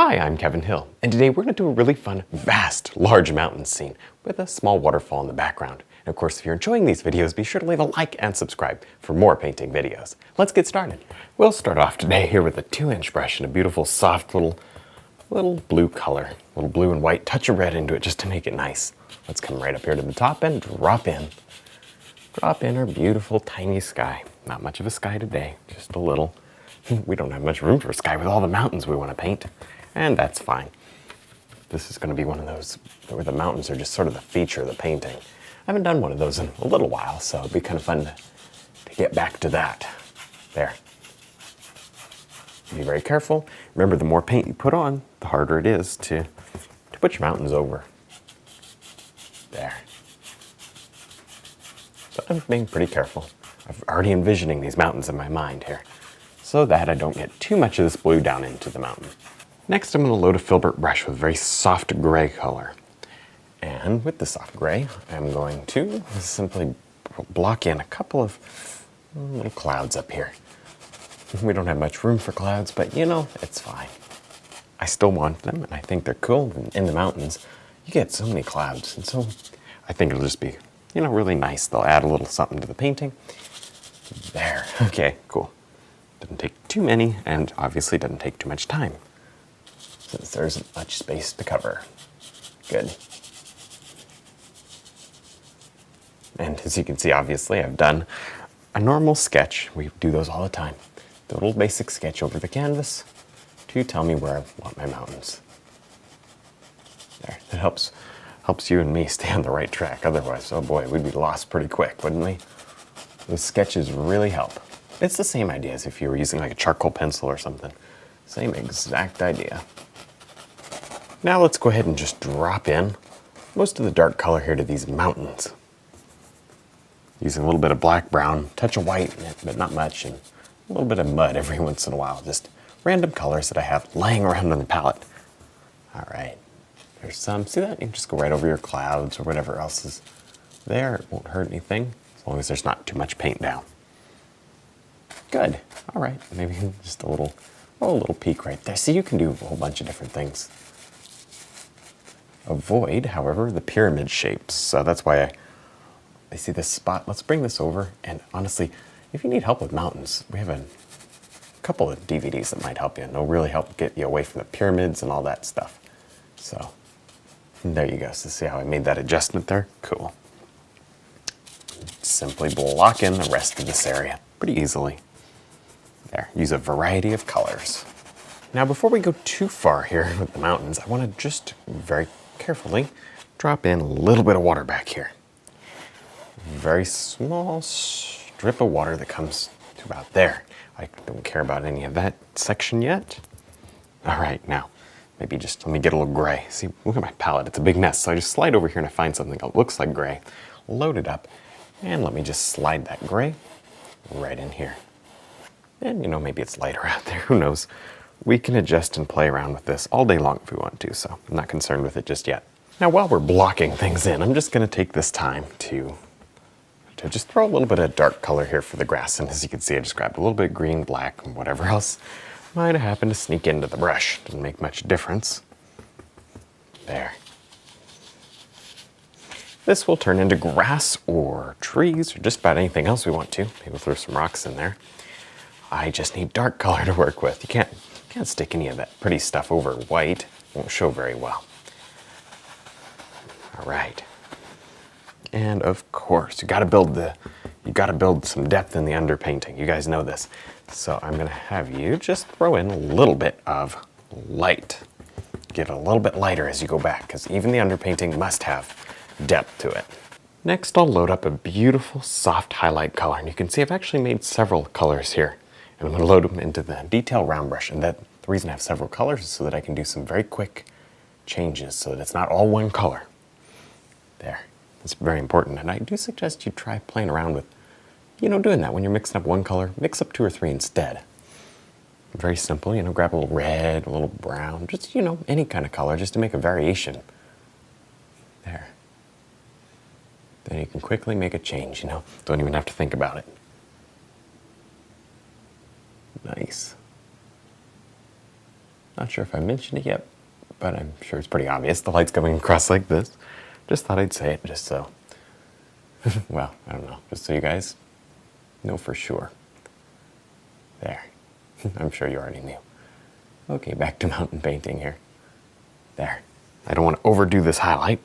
Hi, I'm Kevin Hill, and today we're going to do a really fun, vast, large mountain scene with a small waterfall in the background. And of course, if you're enjoying these videos, be sure to leave a like and subscribe for more painting videos. Let's get started. We'll start off today here with a 2-inch brush and a beautiful, soft little blue color. A little blue and white, touch of red into it just to make it nice. Let's come right up here to the top and drop in. Drop in our beautiful, tiny sky. Not much of a sky today, just a little. We don't have much room for a sky with all the mountains we want to paint. And that's fine. This is going to be one of those where the mountains are just sort of the feature of the painting. I haven't done one of those in a little while, so it'd be kind of fun to get back to that. There. Be very careful. Remember, the more paint you put on, the harder it is to put your mountains over. There. So I'm being pretty careful. I'm already envisioning these mountains in my mind here, so that I don't get too much of this blue down into the mountain. Next, I'm going to load a filbert brush with a very soft gray color. And with the soft gray, I'm going to simply block in a couple of little clouds up here. We don't have much room for clouds, but you know, it's fine. I still want them, and I think they're cool. In the mountains, you get so many clouds, and so I think it'll just be, really nice. They'll add a little something to the painting. There. Okay, cool. Doesn't take too many, and obviously doesn't take too much time, since there isn't much space to cover. Good. And as you can see, obviously, I've done a normal sketch. We do those all the time. The little basic sketch over the canvas to tell me where I want my mountains. There. It helps you and me stay on the right track. Otherwise, oh boy, we'd be lost pretty quick, wouldn't we? Those sketches really help. It's the same idea as if you were using like a charcoal pencil or something. Same exact idea. Now let's go ahead and just drop in most of the dark color here to these mountains. Using a little bit of black, brown, touch of white, but not much, and a little bit of mud every once in a while. Just random colors that I have lying around on the palette. All right, there's some. See that? You can just go right over your clouds or whatever else is there. It won't hurt anything, as long as there's not too much paint down. Good. All right, maybe just a little peek right there. See, you can do a whole bunch of different things. Avoid, however, the pyramid shapes. So that's why I see this spot. Let's bring this over. And honestly, if you need help with mountains, we have a couple of DVDs that might help you. And they'll really help get you away from the pyramids and all that stuff. So there you go. So see how I made that adjustment there? Cool. Simply block in the rest of this area pretty easily. There, use a variety of colors. Now before we go too far here with the mountains, I want to just very carefully drop in a little bit of water back here. Very small strip of water that comes to about there. I don't care about any of that section yet. All right, now maybe just let me get a little gray. See, look at my palette, it's a big mess. So I just slide over here and I find something that looks like gray, load it up, and let me just slide that gray right in here. And maybe it's lighter out there, who knows. We can adjust and play around with this all day long if we want to, so I'm not concerned with it just yet. Now while we're blocking things in, I'm just gonna take this time to just throw a little bit of dark color here for the grass. And as you can see, I just grabbed a little bit of green, black, and whatever else might have happened to sneak into the brush. Doesn't make much difference. There. This will turn into grass or trees or just about anything else we want to. Maybe we'll throw some rocks in there. I just need dark color to work with. You can't stick any of that pretty stuff over white. It won't show very well. All right. And of course, you gotta build some depth in the underpainting. You guys know this. So I'm gonna have you just throw in a little bit of light. Get a little bit lighter as you go back, because even the underpainting must have depth to it. Next, I'll load up a beautiful soft highlight color. And you can see I've actually made several colors here. And I'm gonna load them into the detail round brush. And the reason I have several colors is so that I can do some very quick changes so that it's not all one color. There. It's very important, and I do suggest you try playing around with, doing that. When you're mixing up one color, mix up 2 or 3 instead. Very simple, grab a little red, a little brown, just, any kind of color, just to make a variation. There. Then you can quickly make a change, don't even have to think about it. Nice. Not sure if I mentioned it yet, but I'm sure it's pretty obvious. The light's coming across like this. Just thought I'd say it just so, well, I don't know, just so you guys know for sure. There. I'm sure you already knew. Okay, back to mountain painting here. There. I don't want to overdo this highlight.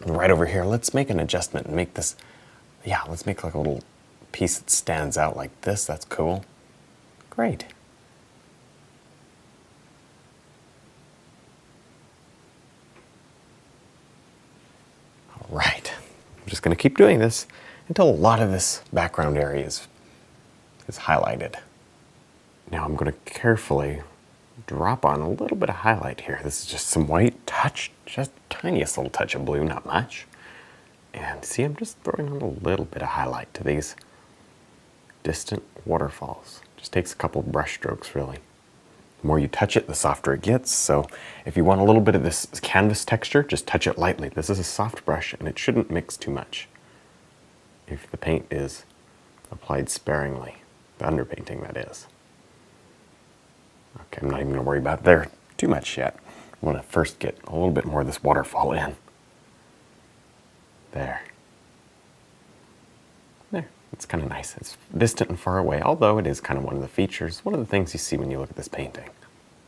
Right over here, let's make an adjustment and make this, yeah, let's make like a little piece that stands out like this. That's cool. Great. All right. I'm just going to keep doing this until a lot of this background area is highlighted. Now I'm going to carefully drop on a little bit of highlight here. This is just some white touch, just tiniest little touch of blue, not much. And see, I'm just throwing on a little bit of highlight to these distant waterfalls. Just takes a couple brush strokes, really. The more you touch it, the softer it gets. So if you want a little bit of this canvas texture, just touch it lightly. This is a soft brush and it shouldn't mix too much if the paint is applied sparingly. The underpainting, that is. Okay, I'm not even going to worry about there too much yet. I want to first get a little bit more of this waterfall in. There. There. It's kind of nice. It's distant and far away, although it is kind of one of the features, one of the things you see when you look at this painting.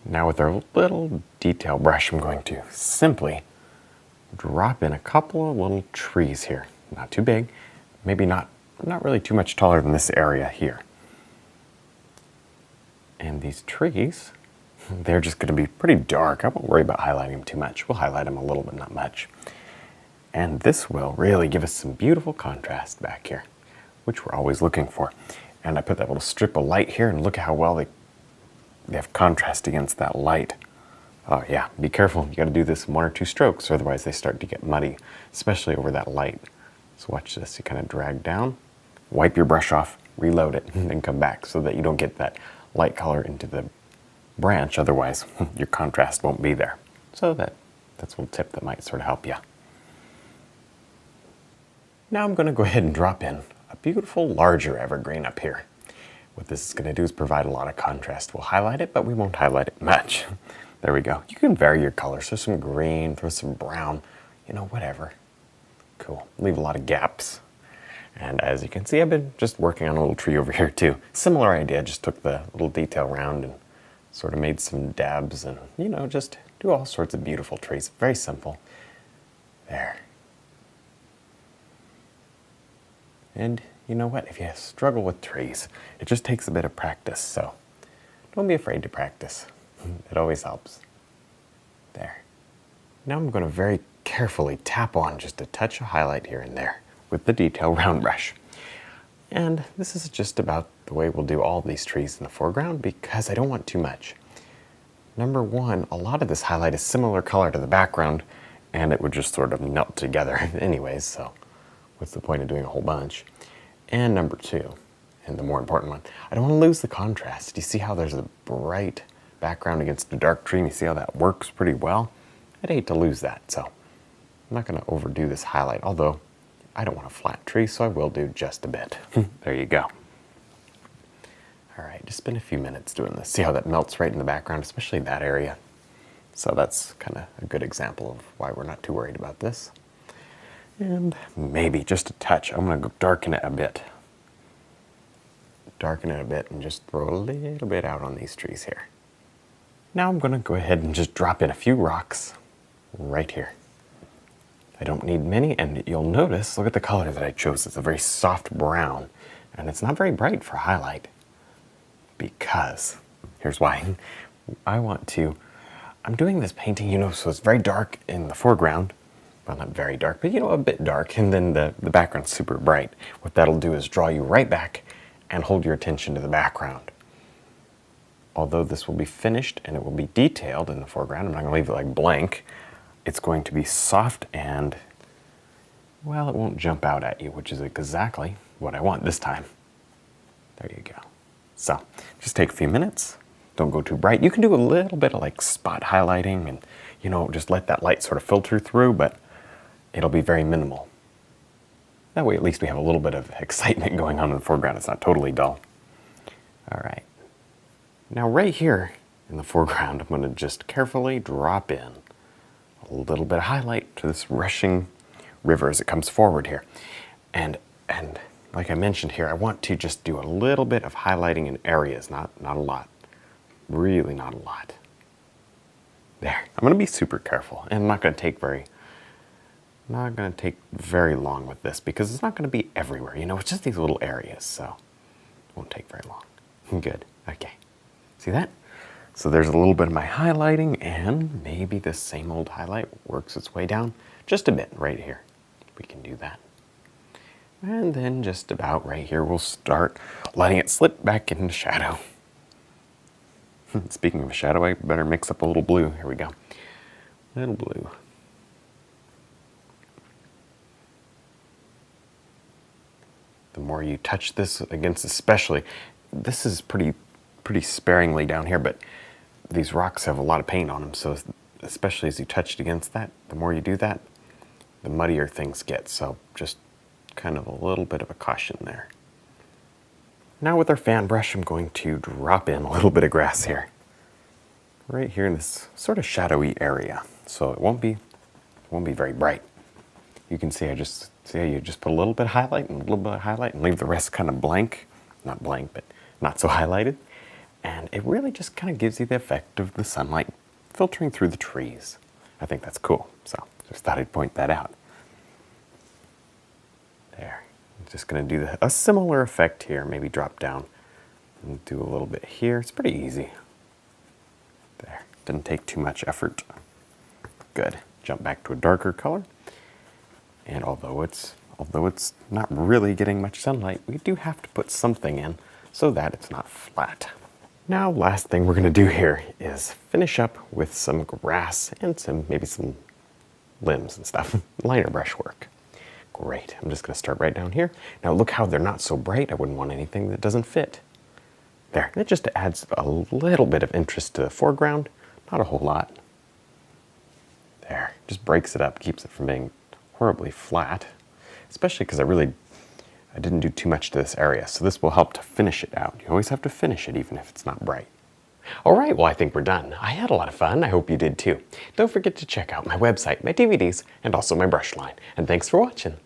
Now with our little detail brush, I'm going to simply drop in a couple of little trees here. Not too big, maybe not really too much taller than this area here. And these trees, they're just going to be pretty dark. I won't worry about highlighting them too much. We'll highlight them a little, but not much. And this will really give us some beautiful contrast back here, which we're always looking for. And I put that little strip of light here, and look at how well they have contrast against that light. Oh yeah, be careful. You got to do this in 1 or 2 strokes, or otherwise they start to get muddy, especially over that light. So watch this. You kind of drag down, wipe your brush off, reload it, and then come back so that you don't get that light color into the branch. Otherwise, your contrast won't be there. So that's a little tip that might sort of help you. Now I'm going to go ahead and drop in a beautiful larger evergreen up here. What this is going to do is provide a lot of contrast. We'll highlight it, but we won't highlight it much. There we go. You can vary your colors. Throw some green, throw some brown, whatever. Cool. Leave a lot of gaps. And as you can see, I've been just working on a little tree over here too. Similar idea, just took the little detail round and sort of made some dabs and, just do all sorts of beautiful trees. Very simple. There. And you know what? If you struggle with trees, it just takes a bit of practice. So don't be afraid to practice. It always helps. There. Now I'm going to very carefully tap on just a touch of highlight here and there with the detail round brush. And this is just about the way we'll do all these trees in the foreground because I don't want too much. Number one, a lot of this highlight is similar color to the background and it would just sort of melt together anyways, so what's the point of doing a whole bunch? And number two, and the more important one, I don't want to lose the contrast. You see how there's a bright background against a dark tree and you see how that works pretty well? I'd hate to lose that, so I'm not going to overdo this highlight, although I don't want a flat tree, so I will do just a bit. There you go. All right, just spend a few minutes doing this. See how that melts right in the background, especially that area. So that's kind of a good example of why we're not too worried about this. And maybe just a touch. I'm going to go darken it a bit. Darken it a bit and just throw a little bit out on these trees here. Now I'm going to go ahead and just drop in a few rocks right here. I don't need many, and you'll notice, look at the color that I chose. It's a very soft brown, and it's not very bright for highlight. Because, here's why. I'm doing this painting, so it's very dark in the foreground. Well, not very dark, but a bit dark, and then the background's super bright. What that'll do is draw you right back and hold your attention to the background. Although this will be finished and it will be detailed in the foreground, I'm not going to leave it like blank. It's going to be soft and, well, it won't jump out at you, which is exactly what I want this time. There you go. So, just take a few minutes. Don't go too bright. You can do a little bit of like spot highlighting and, just let that light sort of filter through, but it'll be very minimal. That way at least we have a little bit of excitement going on in the foreground. It's not totally dull. All right. Now right here, in the foreground, I'm going to just carefully drop in a little bit of highlight to this rushing river as it comes forward here. And like I mentioned here, I want to just do a little bit of highlighting in areas, not a lot. Really not a lot. There. I'm going to be super careful, and I'm not going to take very long with this because it's not going to be everywhere. You know, it's just these little areas, so it won't take very long. Good. Okay. See that? So there's a little bit of my highlighting, and maybe this same old highlight works its way down just a bit right here. We can do that. And then just about right here, we'll start letting it slip back into shadow. Speaking of shadow, I better mix up a little blue. Here we go. Little blue. The more you touch this against, especially, this is pretty sparingly down here, but these rocks have a lot of paint on them, so especially as you touch it against that, the more you do that, the muddier things get. So just kind of a little bit of a caution there. Now with our fan brush, I'm going to drop in a little bit of grass here. Right here in this sort of shadowy area. So it won't be very bright. You can see how you just put a little bit of highlight and a little bit of highlight and leave the rest kind of blank. Not blank, but not so highlighted. And it really just kind of gives you the effect of the sunlight filtering through the trees. I think that's cool. So just thought I'd point that out. There. I'm just going to do a similar effect here. Maybe drop down and do a little bit here. It's pretty easy. There. Didn't take too much effort. Good. Jump back to a darker color. And although it's not really getting much sunlight, we do have to put something in so that it's not flat. Now, last thing we're going to do here is finish up with some grass and maybe some limbs and stuff. Liner brush work. Great. I'm just going to start right down here. Now look how they're not so bright. I wouldn't want anything that doesn't fit. There. It just adds a little bit of interest to the foreground. Not a whole lot. There. Just breaks it up, keeps it from being horribly flat. Especially because I didn't do too much to this area. So this will help to finish it out. You always have to finish it even if it's not bright. All right, well, I think we're done. I had a lot of fun. I hope you did too. Don't forget to check out my website, my DVDs, and also my brush line. And thanks for watching.